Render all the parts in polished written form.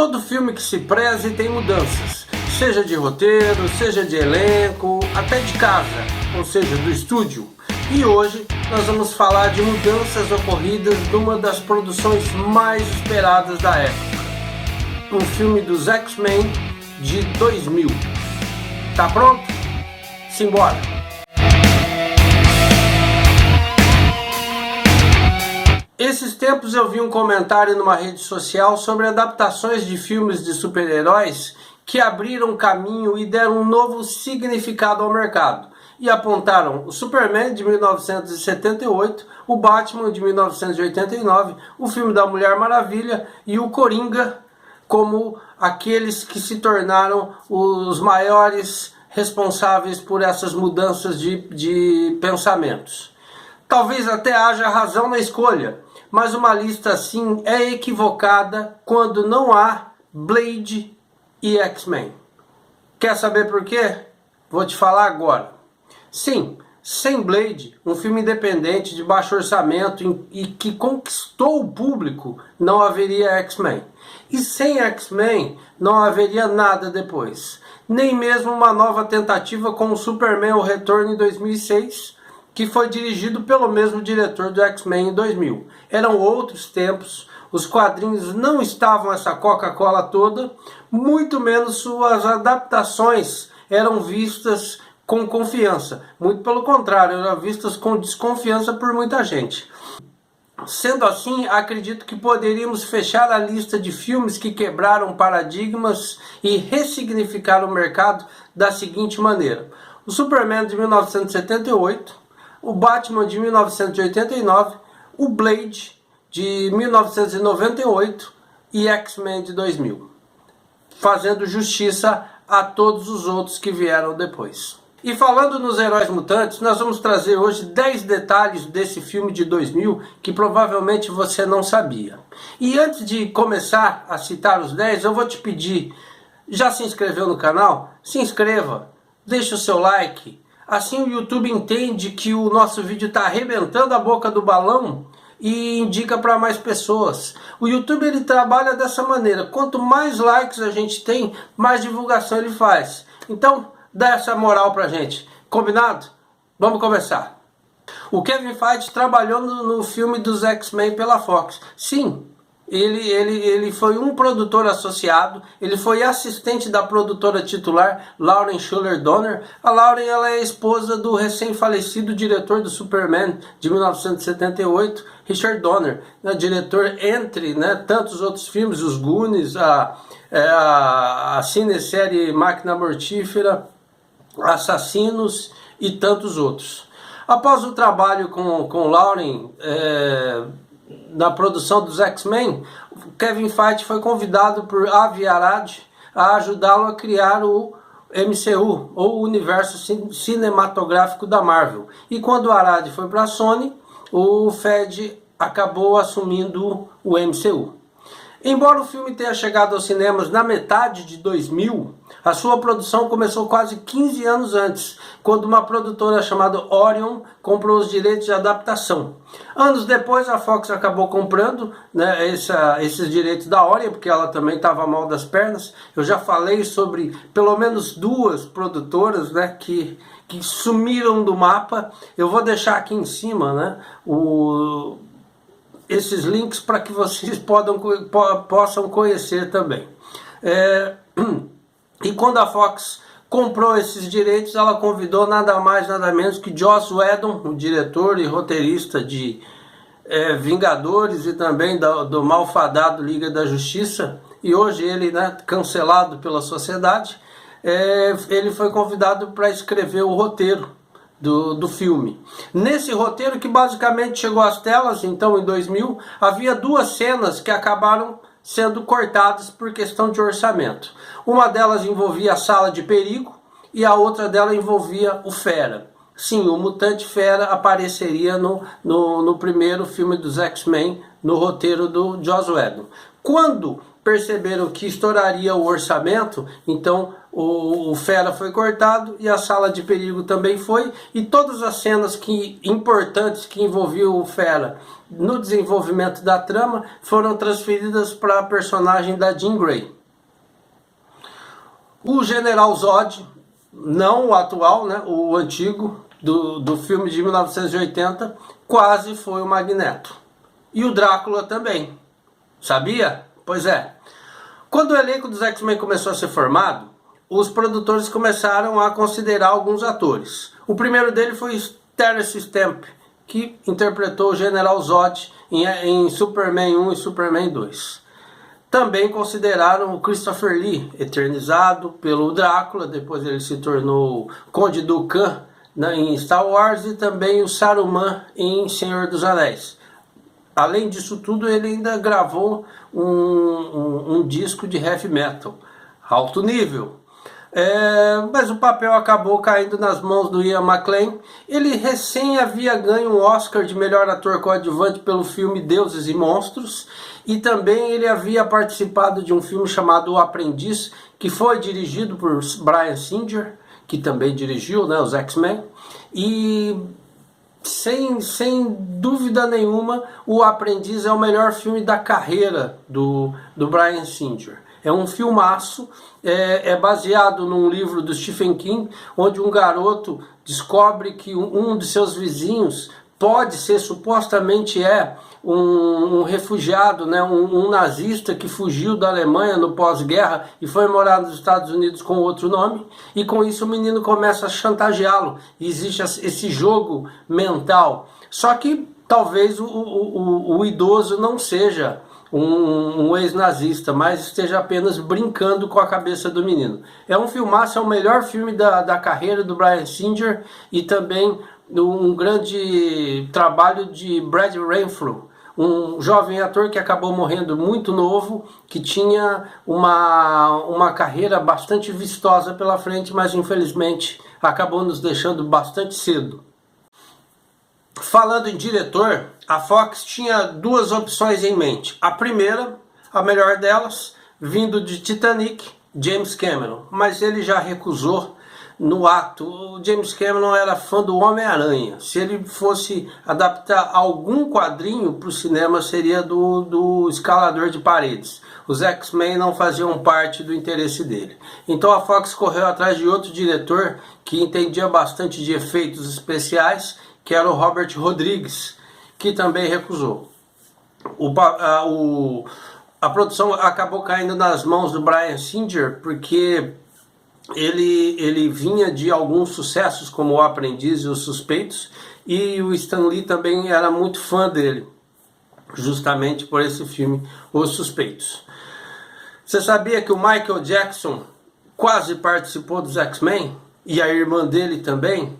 Todo filme que se preze tem mudanças, seja de roteiro, seja de elenco, até de casa, ou seja, do estúdio. E hoje nós vamos falar de mudanças ocorridas numa das produções mais esperadas da época. Um filme dos X-Men de 2000. Tá pronto? Simbora! Esses tempos eu vi um comentário numa rede social sobre adaptações de filmes de super-heróis que abriram caminho e deram um novo significado ao mercado. E apontaram o Superman de 1978, o Batman de 1989, o filme da Mulher Maravilha e o Coringa como aqueles que se tornaram os maiores responsáveis por essas mudanças de pensamentos. Talvez até haja razão na escolha, mas uma lista assim é equivocada quando não há Blade e X-Men. Quer saber por quê? Vou te falar agora. Sim, sem Blade, um filme independente de baixo orçamento e que conquistou o público, não haveria X-Men. E sem X-Men, não haveria nada depois. Nem mesmo uma nova tentativa com o Superman O Retorno em 2006, que foi dirigido pelo mesmo diretor do X-Men em 2000. Eram outros tempos, os quadrinhos não estavam essa Coca-Cola toda, muito menos suas adaptações eram vistas com confiança. Muito pelo contrário, eram vistas com desconfiança por muita gente. Sendo assim, acredito que poderíamos fechar a lista de filmes que quebraram paradigmas e ressignificaram o mercado da seguinte maneira: o Superman de 1978, o Batman de 1989, o Blade de 1998 e X-Men de 2000, fazendo justiça a todos os outros que vieram depois. E falando nos heróis mutantes, nós vamos trazer hoje 10 detalhes desse filme de 2000 que provavelmente você não sabia. E antes de começar a citar os 10, eu vou te pedir, já se inscreveu no canal? Se inscreva, deixe o seu like. Assim o YouTube entende que o nosso vídeo está arrebentando a boca do balão e indica para mais pessoas. O YouTube ele trabalha dessa maneira: quanto mais likes a gente tem, mais divulgação ele faz. Então dá essa moral pra gente. Combinado? Vamos começar. O Kevin Feige trabalhou no filme dos X-Men pela Fox. Sim, ele foi um produtor associado, ele foi assistente da produtora titular, Lauren Shuler Donner. A Lauren ela é esposa do recém-falecido diretor do Superman de 1978, Richard Donner, né, diretor entre tantos outros filmes, os Goonies, a cinesérie Máquina Mortífera, Assassinos e tantos outros. Após o trabalho com Lauren na produção dos X-Men, Kevin Feige foi convidado por Avi Arad a ajudá-lo a criar o MCU, ou o universo cinematográfico da Marvel. E quando o Arad foi para a Sony, o Feige acabou assumindo o MCU. Embora o filme tenha chegado aos cinemas na metade de 2000, a sua produção começou quase 15 anos antes, quando uma produtora chamada Orion comprou os direitos de adaptação. Anos depois, a Fox acabou comprando esses direitos da Orion, porque ela também estava mal das pernas. Eu já falei sobre pelo menos duas produtoras que sumiram do mapa. Eu vou deixar aqui em cima esses links para que vocês possam conhecer também. E quando a Fox comprou esses direitos, ela convidou nada mais, nada menos que Joss Whedon, o diretor e roteirista de Vingadores e também do malfadado Liga da Justiça, e hoje ele cancelado pela sociedade. Ele foi convidado para escrever o roteiro do filme. Nesse roteiro, que basicamente chegou às telas então em 2000, havia duas cenas que acabaram sendo cortadas por questão de orçamento. Uma delas envolvia a Sala de Perigo e a outra dela envolvia o Fera. Sim, o Mutante Fera apareceria no primeiro filme dos X-Men, no roteiro do Joss Whedon. Quando perceberam que estouraria o orçamento, então o Fera foi cortado e a Sala de Perigo também foi, e todas as cenas importantes que envolviam o Fera no desenvolvimento da trama foram transferidas para a personagem da Jean Grey. O General Zod, não o atual, né, o antigo, do filme de 1980, quase foi o Magneto. E o Drácula também. Sabia? Pois é. Quando o elenco dos X-Men começou a ser formado, os produtores começaram a considerar alguns atores. O primeiro dele foi Terence Stamp, que interpretou o General Zod em Superman 1 e Superman 2. Também consideraram o Christopher Lee, eternizado pelo Drácula, depois ele se tornou Conde Dooku em Star Wars, e também o Saruman em Senhor dos Anéis. Além disso tudo, ele ainda gravou um disco de heavy metal, alto nível. Mas o papel acabou caindo nas mãos do Ian McKellen. Ele recém havia ganho um Oscar de melhor ator coadjuvante pelo filme Deuses e Monstros, e também ele havia participado de um filme chamado O Aprendiz, que foi dirigido por Bryan Singer, que também dirigiu, né, os X-Men, e sem dúvida nenhuma, O Aprendiz é o melhor filme da carreira do Bryan Singer. É um filmaço, é baseado num livro do Stephen King, onde um garoto descobre que um de seus vizinhos pode ser, supostamente um refugiado, né, um nazista que fugiu da Alemanha no pós-guerra e foi morar nos Estados Unidos com outro nome, e com isso o menino começa a chantageá-lo, e existe esse jogo mental. Só que talvez o idoso não seja um ex-nazista, mas esteja apenas brincando com a cabeça do menino. É um filmaço, é o melhor filme da carreira do Bryan Singer, e também um grande trabalho de Brad Renfro, um jovem ator que acabou morrendo muito novo, que tinha uma carreira bastante vistosa pela frente, mas infelizmente acabou nos deixando bastante cedo. Falando em diretor, a Fox tinha duas opções em mente. A primeira, a melhor delas, vindo de Titanic, James Cameron, mas ele já recusou no ato. O James Cameron era fã do Homem-Aranha. Se ele fosse adaptar algum quadrinho para o cinema, seria do Escalador de Paredes. Os X-Men não faziam parte do interesse dele. Então a Fox correu atrás de outro diretor que entendia bastante de efeitos especiais, que era o Robert Rodrigues, que também recusou. A produção acabou caindo nas mãos do Bryan Singer, porque ele vinha de alguns sucessos como O Aprendiz e Os Suspeitos, e o Stan Lee também era muito fã dele, justamente por esse filme Os Suspeitos. Você sabia que o Michael Jackson quase participou dos X-Men? E a irmã dele também?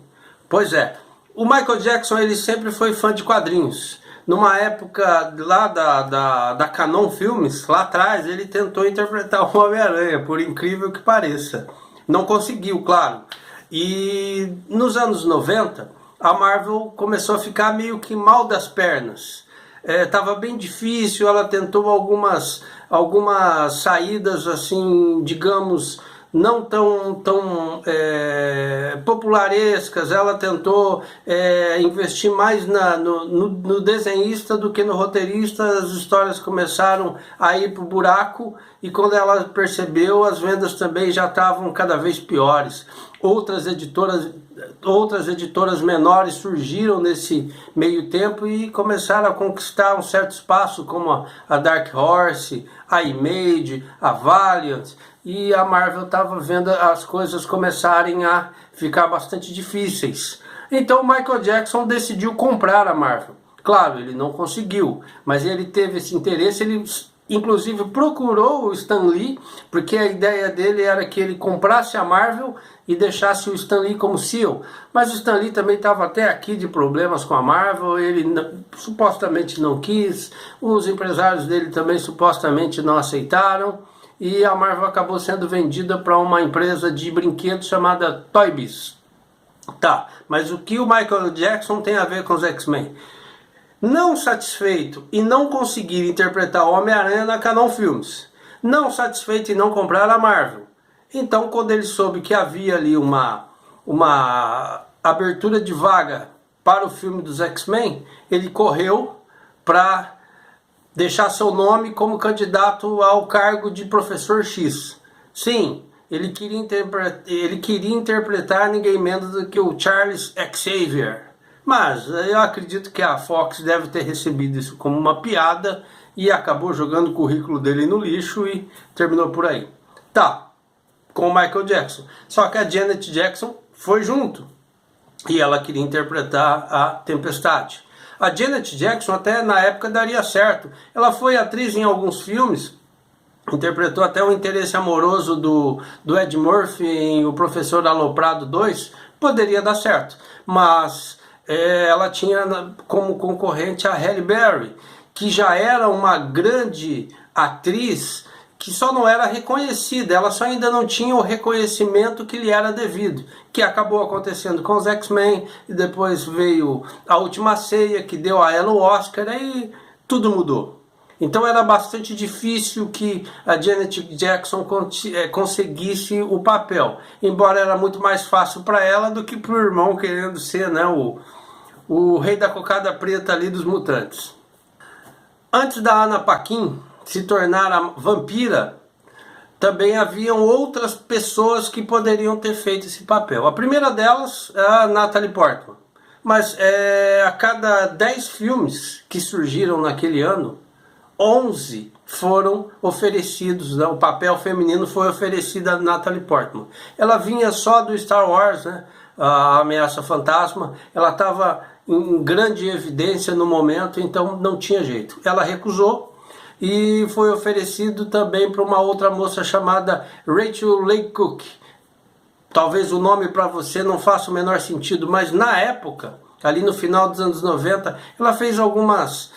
Pois é, o Michael Jackson ele sempre foi fã de quadrinhos. Numa época lá da Canon Filmes, lá atrás, ele tentou interpretar o Homem-Aranha, por incrível que pareça. Não conseguiu, claro. E nos anos 90, a Marvel começou a ficar meio que mal das pernas. Tava bem difícil, ela tentou algumas saídas, assim, digamos, não tão popularescas. Ela tentou investir mais no desenhista do que no roteirista. As histórias começaram a ir para o buraco, e quando ela percebeu, as vendas também já estavam cada vez piores. Outras editoras menores surgiram nesse meio tempo e começaram a conquistar um certo espaço, como a Dark Horse, a Image, a Valiant, e a Marvel estava vendo as coisas começarem a ficar bastante difíceis. Então o Michael Jackson decidiu comprar a Marvel. Claro, ele não conseguiu, mas ele teve esse interesse. Ele inclusive procurou o Stan Lee, porque a ideia dele era que ele comprasse a Marvel e deixasse o Stan Lee como CEO. Mas o Stan Lee também estava até aqui de problemas com a Marvel, ele supostamente não quis, os empresários dele também supostamente não aceitaram, e a Marvel acabou sendo vendida para uma empresa de brinquedos chamada Toy Biz. Tá, mas o que o Michael Jackson tem a ver com os X-Men? Não satisfeito e não conseguir interpretar o Homem-Aranha na Canon Filmes, não satisfeito em não comprar a Marvel, Então, quando ele soube que havia ali uma abertura de vaga para o filme dos X-Men, ele correu para deixar seu nome como candidato ao cargo de Professor X. Sim, ele queria interpretar ninguém menos do que o Charles Xavier. Mas eu acredito que a Fox deve ter recebido isso como uma piada e acabou jogando o currículo dele no lixo e terminou por aí. Tá, com o Michael Jackson. Só que a Janet Jackson foi junto e ela queria interpretar a Tempestade. A Janet Jackson até na época daria certo. Ela foi atriz em alguns filmes, interpretou até o interesse amoroso do Ed Murphy em O Professor Aloprado 2, poderia dar certo. Mas ela tinha como concorrente a Halle Berry, que já era uma grande atriz, que só não era reconhecida, ela só ainda não tinha o reconhecimento que lhe era devido, que acabou acontecendo com os X-Men, e depois veio A Última Ceia, que deu a ela o Oscar, e tudo mudou. Então era bastante difícil que a Janet Jackson conseguisse o papel, embora era muito mais fácil para ela do que para o irmão querendo ser, né, o rei da cocada preta ali dos mutantes. Antes da Anna Paquin se tornar a vampira, também haviam outras pessoas que poderiam ter feito esse papel. A primeira delas é a Natalie Portman. Mas a cada 10 filmes que surgiram naquele ano, 11 foram oferecidos, né? O papel feminino foi oferecido a Natalie Portman. Ela vinha só do Star Wars, né? A Ameaça Fantasma, ela estava em grande evidência no momento, então não tinha jeito. Ela recusou e foi oferecido também para uma outra moça chamada Rachel Leigh Cook. Talvez o nome para você não faça o menor sentido, mas na época, ali no final dos anos 90, ela fez algumas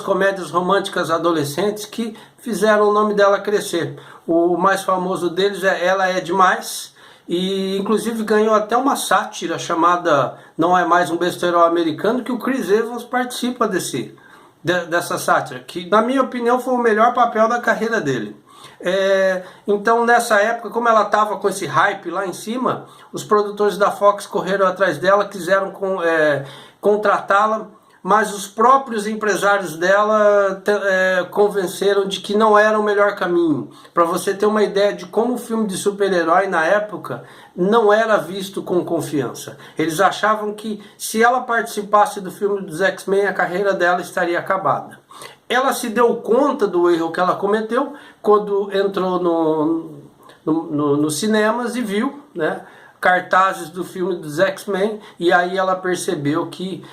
comédias românticas adolescentes que fizeram o nome dela crescer. O mais famoso deles é Ela é Demais, e inclusive ganhou até uma sátira chamada Não é Mais um Besterol Americano, que o Chris Evans participa dessa sátira, que na minha opinião foi o melhor papel da carreira dele. Então nessa época, como ela estava com esse hype lá em cima, os produtores da Fox correram atrás dela, quiseram contratá-la, mas os próprios empresários dela convenceram de que não era o melhor caminho. Para você ter uma ideia de como o filme de super-herói na época não era visto com confiança. Eles achavam que se ela participasse do filme dos X-Men, a carreira dela estaria acabada. Ela se deu conta do erro que ela cometeu quando entrou nos cinemas e viu, né, cartazes do filme dos X-Men, e aí ela percebeu que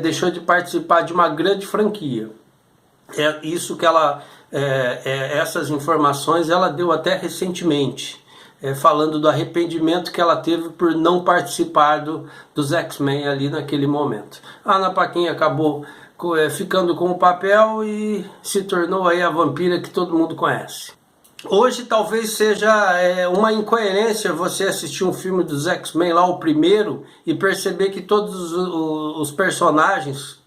deixou de participar de uma grande franquia. Isso que essas informações ela deu até recentemente, falando do arrependimento que ela teve por não participar dos X-Men ali naquele momento. A Anna Paquin acabou ficando com o papel e se tornou aí a vampira que todo mundo conhece. Hoje talvez seja uma incoerência você assistir um filme dos X-Men lá, o primeiro, e perceber que todos os personagens,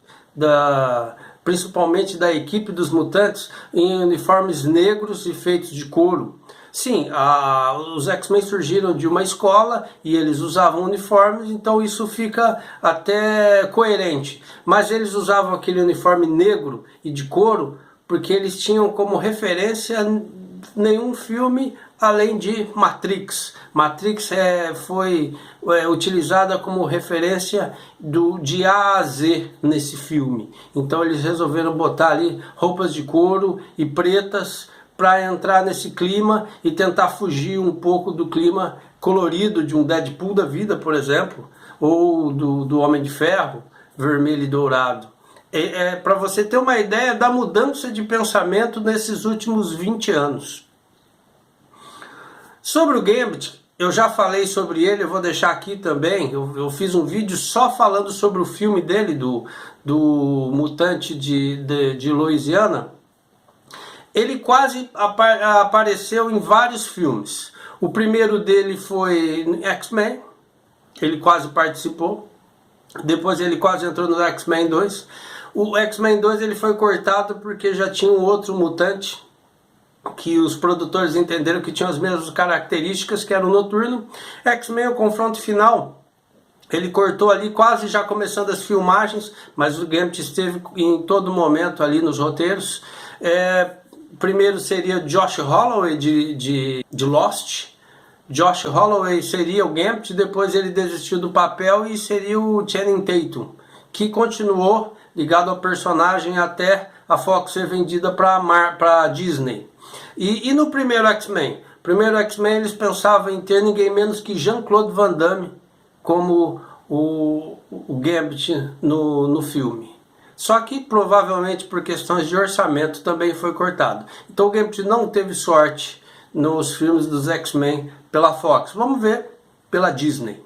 principalmente da equipe dos mutantes, em uniformes negros e feitos de couro. Sim, os X-Men surgiram de uma escola e eles usavam uniformes, então isso fica até coerente. Mas eles usavam aquele uniforme negro e de couro porque eles tinham como referência nenhum filme além de Matrix. Matrix foi utilizada como referência de A a Z nesse filme. Então eles resolveram botar ali roupas de couro e pretas para entrar nesse clima e tentar fugir um pouco do clima colorido de um Deadpool da vida, por exemplo, ou do Homem de Ferro, vermelho e dourado. Para você ter uma ideia da mudança de pensamento nesses últimos 20 anos. Sobre o Gambit, eu já falei sobre ele, eu vou deixar aqui também, eu fiz um vídeo só falando sobre o filme dele, do Mutante de Louisiana. Ele quase apareceu em vários filmes. O primeiro dele foi X-Men, ele quase participou. Depois ele quase entrou no X-Men 2. O X-Men 2 ele foi cortado porque já tinha um outro mutante que os produtores entenderam que tinham as mesmas características, que era o Noturno. X-Men, o confronto final, ele cortou ali quase já começando as filmagens, mas o Gambit esteve em todo momento ali nos roteiros. Primeiro seria Josh Holloway de Lost. Josh Holloway seria o Gambit, depois ele desistiu do papel e seria o Channing Tatum, que continuou ligado ao personagem até a Fox ser vendida para Disney. E no primeiro X-Men? Primeiro X-Men eles pensavam em ter ninguém menos que Jean-Claude Van Damme como o Gambit no filme. Só que provavelmente por questões de orçamento também foi cortado. Então o Gambit não teve sorte nos filmes dos X-Men pela Fox. Vamos ver pela Disney.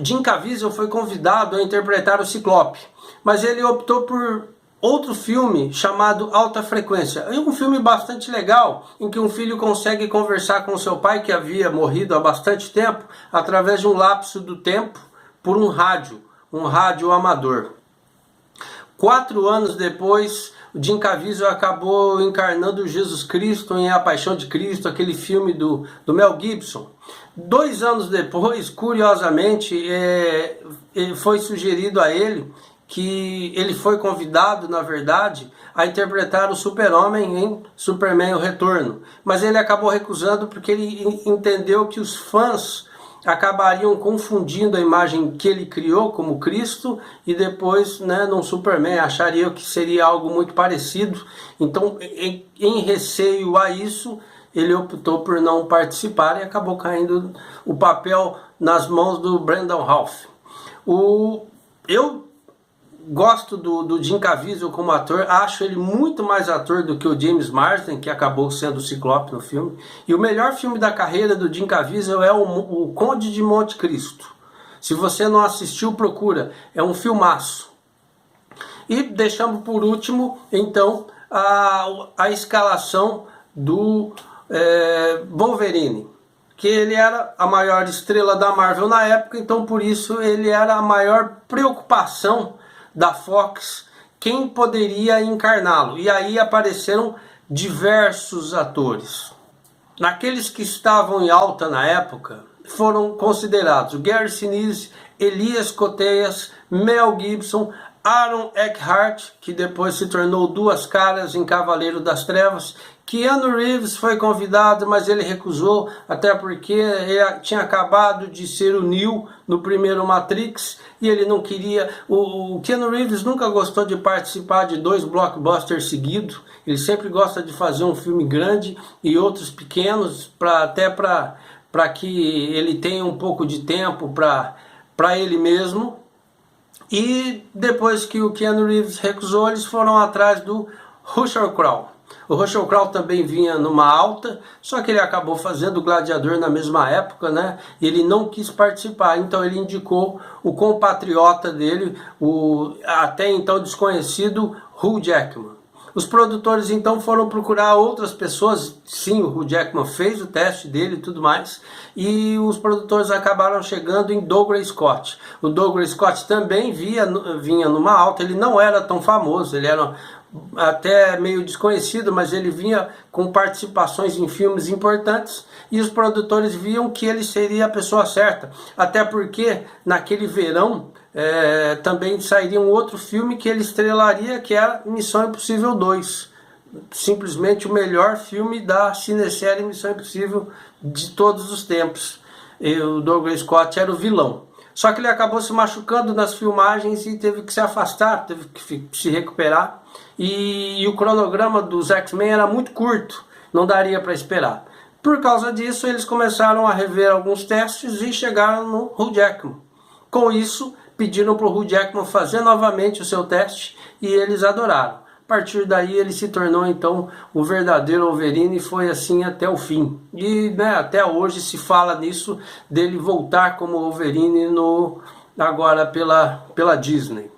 Jim Caviezel foi convidado a interpretar o Ciclope, mas ele optou por outro filme chamado Alta Frequência. É um filme bastante legal, em que um filho consegue conversar com seu pai, que havia morrido há bastante tempo, através de um lapso do tempo, por um rádio amador. 4 anos depois, o Jim Caviezel acabou encarnando Jesus Cristo em A Paixão de Cristo, aquele filme do Mel Gibson. 2 anos depois, curiosamente, foi sugerido a ele que ele foi convidado, na verdade, a interpretar o Super-Homem em Superman: O Retorno. Mas ele acabou recusando porque ele entendeu que os fãs acabariam confundindo a imagem que ele criou como Cristo e depois, no Superman, achariam que seria algo muito parecido. Então, em receio a isso, ele optou por não participar e acabou caindo o papel nas mãos do Brandon Routh. Eu gosto do Jim Caviezel como ator, acho ele muito mais ator do que o James Marsden, que acabou sendo o Ciclope no filme. E o melhor filme da carreira do Jim Caviezel é o Conde de Monte Cristo. Se você não assistiu, procura, é um filmaço. E deixamos por último, então, a escalação do Wolverine, que ele era a maior estrela da Marvel na época, então por isso ele era a maior preocupação da Fox, quem poderia encarná-lo. E aí apareceram diversos atores. Naqueles que estavam em alta na época, foram considerados o Gary Sinise, Elias Koteas, Mel Gibson, Aaron Eckhart, que depois se tornou Duas Caras em Cavaleiro das Trevas. Keanu Reeves foi convidado, mas ele recusou, até porque ele tinha acabado de ser o Neo no primeiro Matrix, e ele não queria... O Keanu Reeves nunca gostou de participar de 2 blockbusters seguidos, ele sempre gosta de fazer um filme grande e outros pequenos, até para que ele tenha um pouco de tempo para ele mesmo. E depois que o Keanu Reeves recusou, eles foram atrás do Russell Crowe. O Russell Crowe também vinha numa alta, só que ele acabou fazendo o Gladiador na mesma época, e ele não quis participar, então ele indicou o compatriota dele, o até então desconhecido Hugh Jackman. Os produtores então foram procurar outras pessoas. Sim, o Hugh Jackman fez o teste dele e tudo mais, e os produtores acabaram chegando em Douglas Scott. O Douglas Scott também vinha numa alta, ele não era tão famoso, ele era até meio desconhecido, mas ele vinha com participações em filmes importantes, e os produtores viam que ele seria a pessoa certa, até porque naquele verão também sairia um outro filme que ele estrelaria, que era Missão Impossível 2, simplesmente o melhor filme da cinesérie Missão Impossível de todos os tempos. E o Douglas Scott era o vilão. Só que ele acabou se machucando nas filmagens e teve que se afastar, teve que se recuperar. E o cronograma dos X-Men era muito curto, não daria para esperar. Por causa disso, eles começaram a rever alguns testes e chegaram no Hugh Jackman. Com isso, pediram para o Hugh Jackman fazer novamente o seu teste e eles adoraram. A partir daí ele se tornou então o verdadeiro Wolverine e foi assim até o fim. E até hoje se fala nisso, dele voltar como Wolverine agora pela Disney.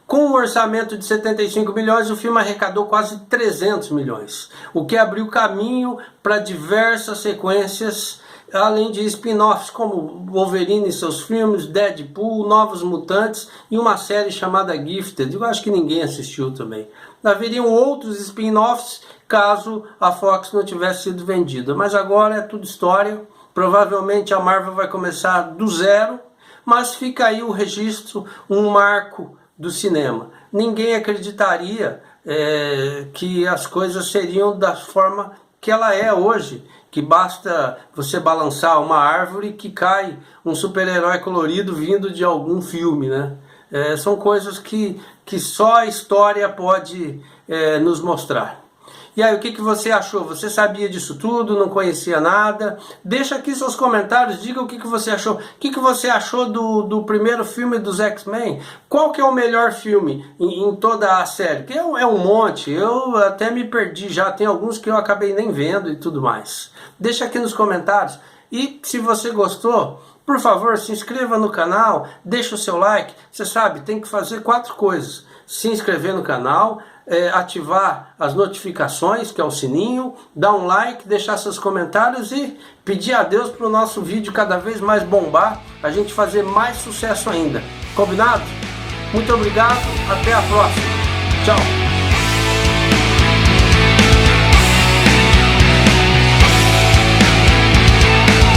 Com um orçamento de 75 milhões, o filme arrecadou quase 300 milhões, o que abriu caminho para diversas sequências além de spin-offs como Wolverine e seus filmes, Deadpool, Novos Mutantes e uma série chamada Gifted. Eu acho que ninguém assistiu também. Haveriam outros spin-offs caso a Fox não tivesse sido vendida, mas agora é tudo história. Provavelmente a Marvel vai começar do zero, mas fica aí o registro, um marco do cinema. Ninguém acreditaria que as coisas seriam da forma que ela é hoje, que basta você balançar uma árvore que cai um super-herói colorido vindo de algum filme, né? São coisas que só a história pode nos mostrar. E aí, o que você achou? Você sabia disso tudo? Não conhecia nada? Deixa aqui seus comentários, diga o que você achou. O que você achou do primeiro filme dos X-Men? Qual que é o melhor filme em toda a série? Que é um monte, eu até me perdi já, tem alguns que eu acabei nem vendo e tudo mais. Deixa aqui nos comentários. E se você gostou, por favor, se inscreva no canal, deixa o seu like. Você sabe, tem que fazer 4 coisas. Se inscrever no canal, ativar as notificações, que é o sininho, dar um like, deixar seus comentários e pedir a Deus para o nosso vídeo cada vez mais bombar, a gente fazer mais sucesso ainda. Combinado? Muito obrigado, até a próxima. Tchau!